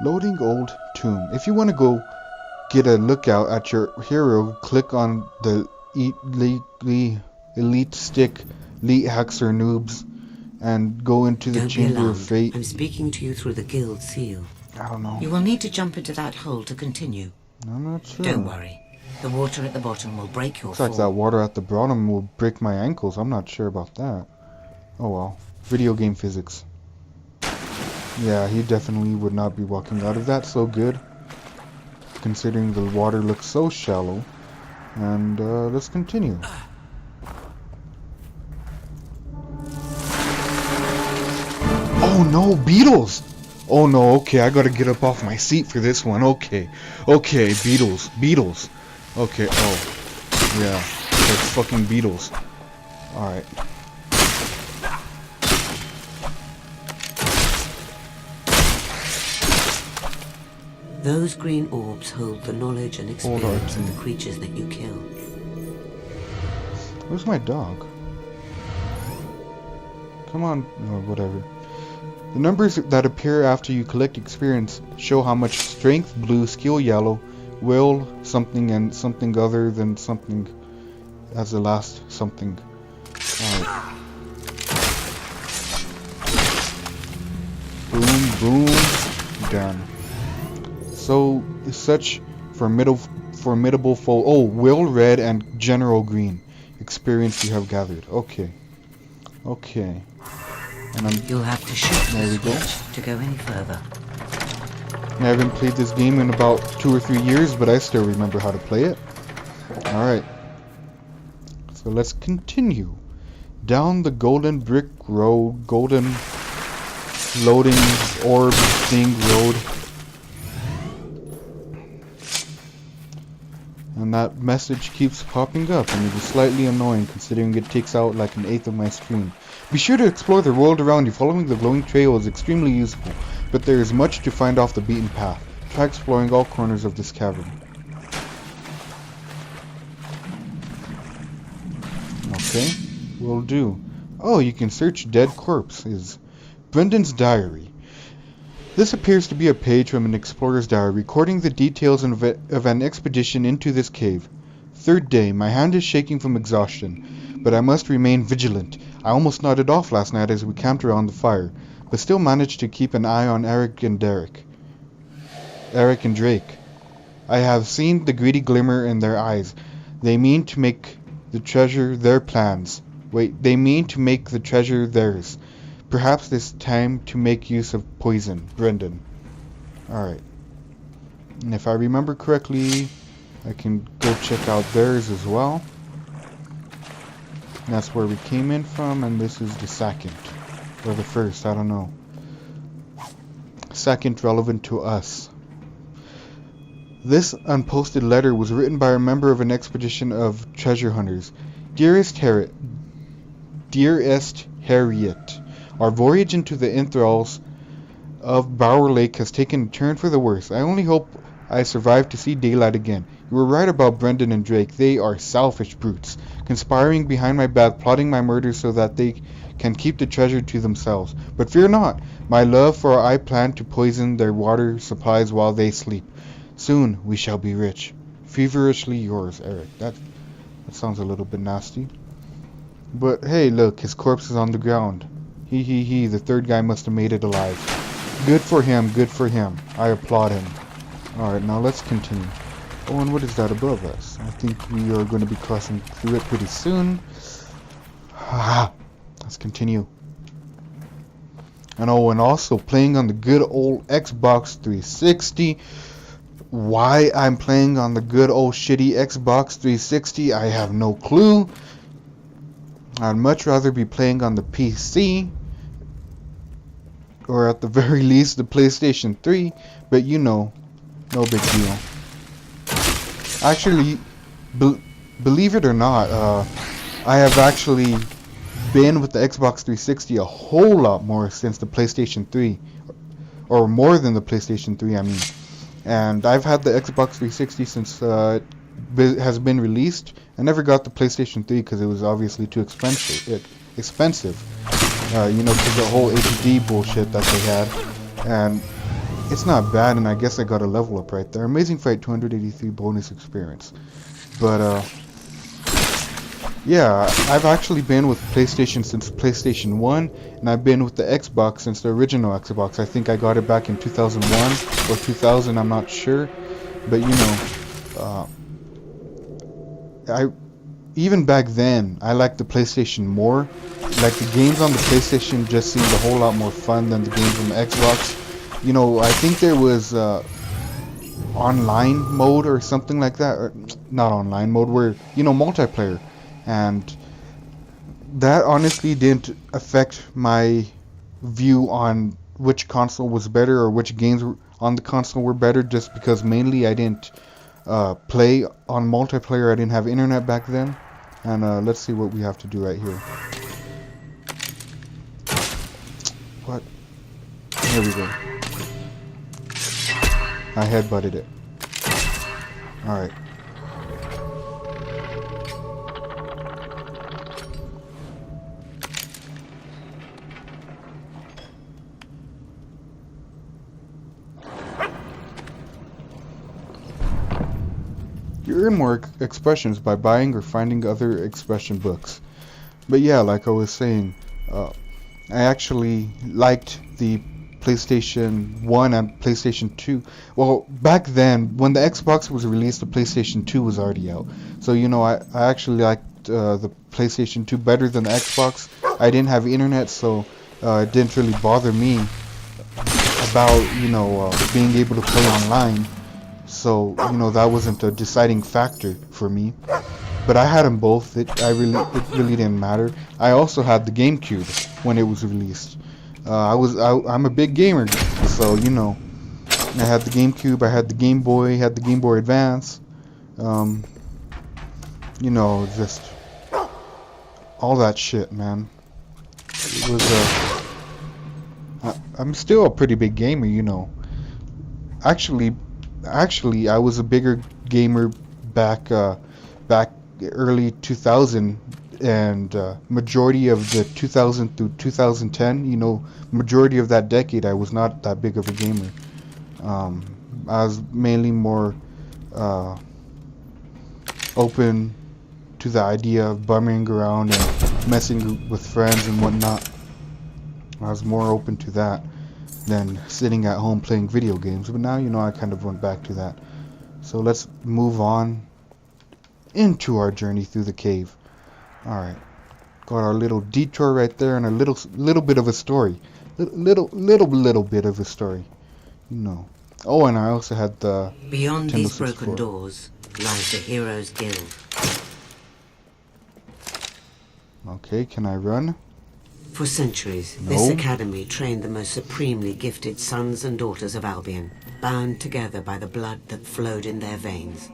Loading old tomb. If you want to go get a lookout at your hero, click on the elite stick, elite hacks or noobs, and go into the Chamber of Fate. I'm speaking to you through the guild seal. I don't know. You will need to jump into that hole to continue. I'm not sure. Don't worry. The water at the bottom will break your fall. Looks like that water at the bottom will break my ankles. I'm not sure about that. Oh well. Video game physics. Yeah, he definitely would not be walking out of that so good, considering the water looks so shallow. And let's continue. Oh no, beetles! Oh no, okay, I gotta get up off my seat for this one. Okay, beetles. Okay, oh, yeah, it's fucking beetles. Alright. Those green orbs hold the knowledge and experience of the creatures that you kill. Where's my dog? Come on, or whatever. The numbers that appear after you collect experience show how much strength blue, skill yellow, will something, and something other than something as the last something. Alright. Boom, done. So, such formidable foe. Oh, will red and general green. Experience you have gathered. Okay. And you'll have to shoot there we go. To go any further. I haven't played this game in about 2 or 3 years, but I still remember how to play it. Alright. So let's continue. Down the golden brick road, golden loading orb thing road. And that message keeps popping up, and it is slightly annoying considering it takes out like an eighth of my screen. Be sure to explore the world around you. Following the glowing trail is extremely useful, but there is much to find off the beaten path. Try exploring all corners of this cavern. Okay, will do. Oh, you can search dead corpses. Brendan's diary. This appears to be a page from an explorer's diary, recording the details of an expedition into this cave. 3rd day. My hand is shaking from exhaustion, but I must remain vigilant. I almost nodded off last night as we camped around the fire, but still managed to keep an eye on Eric and Drake. I have seen the greedy glimmer in their eyes. They mean to make the treasure their plans. They mean to make the treasure theirs. Perhaps this time to make use of poison. Brendan. Alright. And if I remember correctly, I can go check out theirs as well. And that's where we came in from, and this is the second. Or the first, I don't know. Second relevant to us. This unposted letter was written by a member of an expedition of treasure hunters. Dearest Harriet, our voyage into the enthralls of Bower Lake has taken a turn for the worse. I only hope I survive to see daylight again. You were right about Brendan and Drake. They are selfish brutes, conspiring behind my back, plotting my murder so that they can keep the treasure to themselves. But fear not, my love, for I plan to poison their water supplies while they sleep. Soon we shall be rich. Feverishly yours, Eric. That sounds a little bit nasty. But hey, look, his corpse is on the ground. He, the 3rd guy must have made it alive. Good for him. I applaud him. Alright, now let's continue. Oh, and what is that above us? I think we are going to be crossing through it pretty soon. Let's continue. And oh, and also playing on the good old Xbox 360. Why I'm playing on the good old shitty Xbox 360, I have no clue. I'd much rather be playing on the PC, or at the very least the PlayStation 3, but you know, no big deal. Actually, believe it or not, I have actually been with the Xbox 360 a whole lot more since the PlayStation 3, or more than the PlayStation 3, I mean. And I've had the Xbox 360 since it has been released. I never got the PlayStation 3 because it was obviously too expensive. You know, because the whole HD bullshit that they had. And it's not bad, and I guess I got a level up right there. Amazing Fight 283 bonus experience. But yeah, I've actually been with PlayStation since PlayStation 1, and I've been with the Xbox since the original Xbox. I think I got it back in 2001 or 2000, I'm not sure. But you know, I even back then, I liked the PlayStation more. Like, the games on the PlayStation just seemed a whole lot more fun than the games on the Xbox. You know, I think there was online mode or something like that, or not online mode, where, you know, multiplayer, and that honestly didn't affect my view on which console was better or which games on the console were better, just because mainly I didn't play on multiplayer. I didn't have internet back then. And let's see what we have to do right here. What? There we go. I headbutted it. Alright. You earn more expressions by buying or finding other expression books. But yeah, like I was saying, I actually liked the PlayStation 1 and PlayStation 2. Well, back then, when the Xbox was released, the PlayStation 2 was already out. So, you know, I actually liked the PlayStation 2 better than the Xbox. I didn't have internet, so it didn't really bother me about, you know, being able to play online. So, you know, that wasn't a deciding factor for me. But I had them both. It really didn't matter. I also had the GameCube when it was released. I'm a big gamer, so you know, I had the GameCube, I had the Game Boy, had the Game Boy Advance. You know, just all that shit, man. It was I'm still a pretty big gamer, you know. Actually, I was a bigger gamer back early 2000, and majority of the 2000 through 2010, you know, majority of that decade, I was not that big of a gamer. I was mainly more open to the idea of bumming around and messing with friends and whatnot. I was more open to that than sitting at home playing video games. But now, you know, I kind of went back to that. So let's move on into our journey through the cave. Alright. Got our little detour right there, and a little bit of a story. Little bit of a story. You know. Oh, and I also had the Beyond Nintendo these broken 64. doors lies the Heroes Guild. Okay, can I run? For centuries, No. this academy trained the most supremely gifted sons and daughters of Albion, bound together by the blood that flowed in their veins.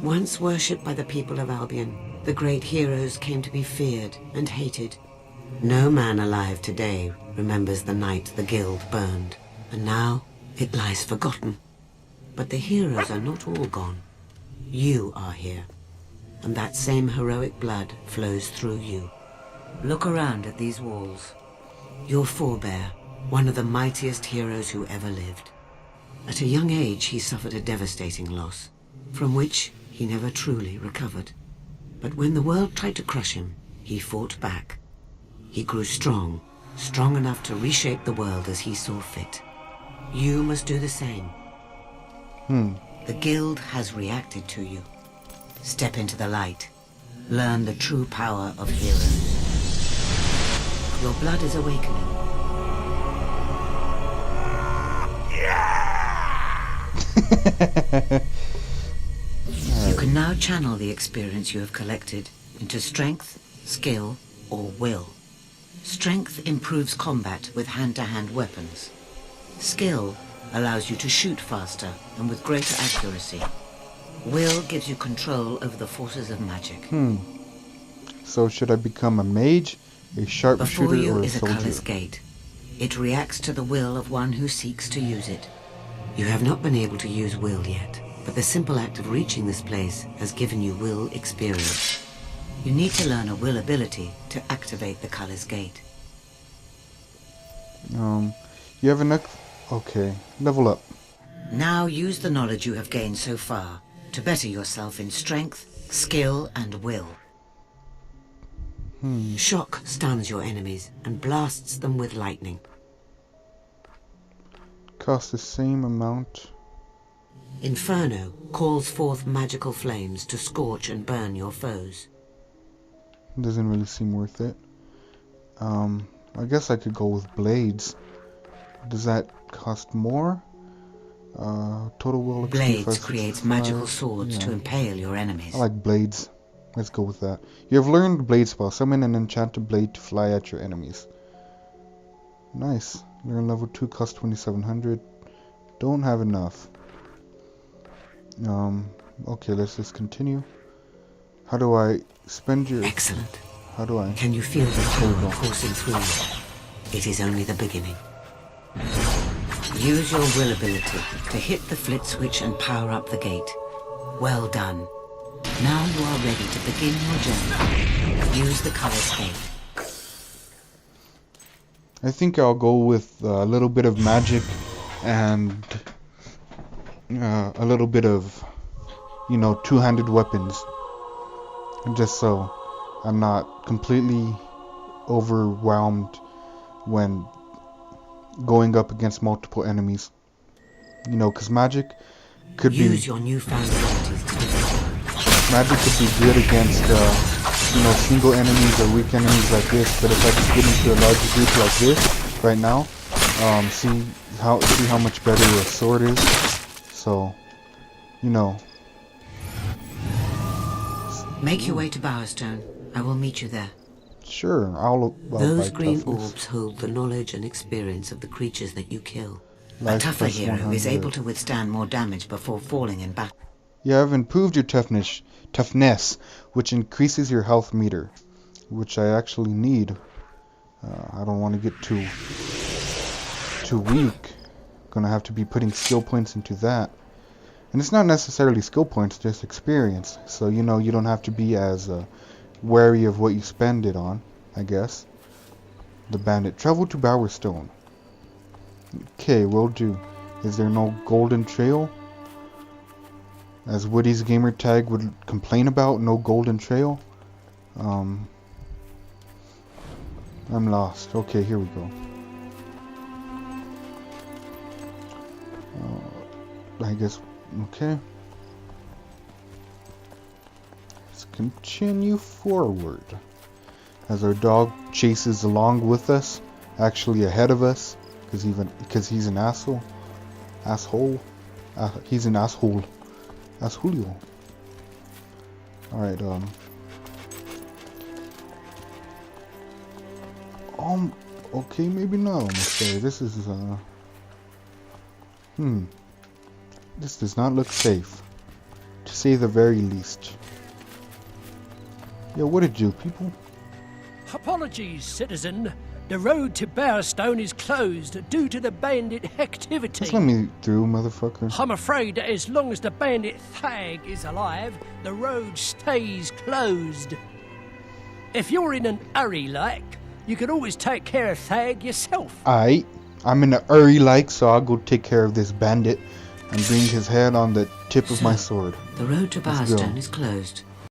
Once worshipped by the people of Albion, the great heroes came to be feared and hated. No man alive today remembers the night the guild burned, and now it lies forgotten. But the heroes are not all gone. You are here, and that same heroic blood flows through you. Look around at these walls. Your forebear, one of the mightiest heroes who ever lived. At a young age, he suffered a devastating loss, from which he never truly recovered. But when the world tried to crush him, he fought back. He grew strong, strong enough to reshape the world as he saw fit. You must do the same. The guild has reacted to you. Step into the light. Learn the true power of heroes. Your blood is awakening. You can now channel the experience you have collected into strength, skill, or will. Strength improves combat with hand-to-hand weapons. Skill allows you to shoot faster and with greater accuracy. Will gives you control over the forces of magic. So should I become a mage, a sharpshooter, Before you or a is a soldier? color's gate. It reacts to the will of one who seeks to use it. You have not been able to use will yet, but the simple act of reaching this place has given you will experience. You need to learn a will ability to activate the color's gate. You have Okay, level up. Now use the knowledge you have gained so far to better yourself in strength, skill, and will. Shock stuns your enemies and blasts them with lightning. Cost the same amount. Inferno calls forth magical flames to scorch and burn your foes. Doesn't really seem worth it. I guess I could go with blades. Does that cost more? Total will XP Blades creates magical swords to impale your enemies. I like blades. Let's go with that. You have learned the blade spell. Summon an enchanted blade to fly at your enemies. Nice. Learn level 2, cost 2700. Don't have enough. Okay, let's just continue. How do I spend your... Excellent. How do I... Can you feel the power coursing through you? It is only the beginning. Use your will ability to hit the flit switch and power up the gate. Well done. Now you are ready to begin your journey. Use the color scheme. I think I'll go with a little bit of magic and a little bit of, two-handed weapons. Just so I'm not completely overwhelmed when going up against multiple enemies. Because magic could Use your newfound abilities. Magic could be good against, single enemies or weak enemies like this. But if I just get into a larger group like this right now, see how much better a sword is. So, Make your way to Bowerstone. I will meet you there. Sure, I'll Those buy green toughness. orbs hold the knowledge and experience of the creatures that you kill. A Life tougher plus hero is 100. able to withstand more damage before falling in battle. You have improved your toughness, which increases your health meter, which I actually need. I don't want to get too weak. Gonna have to be putting skill points into that. And it's not necessarily skill points, just experience. So, you don't have to be as wary of what you spend it on, I guess. The bandit. Travel to Bowerstone. Okay, will do. Is there no golden trail? As Woody's gamer tag would complain about, no golden trail. I'm lost. Okay, here we go. I guess, okay. Let's continue forward. As our dog chases along with us, actually ahead of us, because he's an asshole. He's an asshole. That's Julio. Alright, okay, maybe not, okay. This is, this does not look safe, to say the very least. Yo, what did you, people? Apologies, citizen. The road to Bowerstone is closed due to the bandit activity. Just let me through, motherfucker. I'm afraid that as long as the bandit Thag is alive, the road stays closed. If you're in an hurry like, you can always take care of Thag yourself. Aight, I'm in a hurry like, so I'll go take care of this bandit and bring his head on the tip of my sword. The road to Let's go. Bowerstone is closed.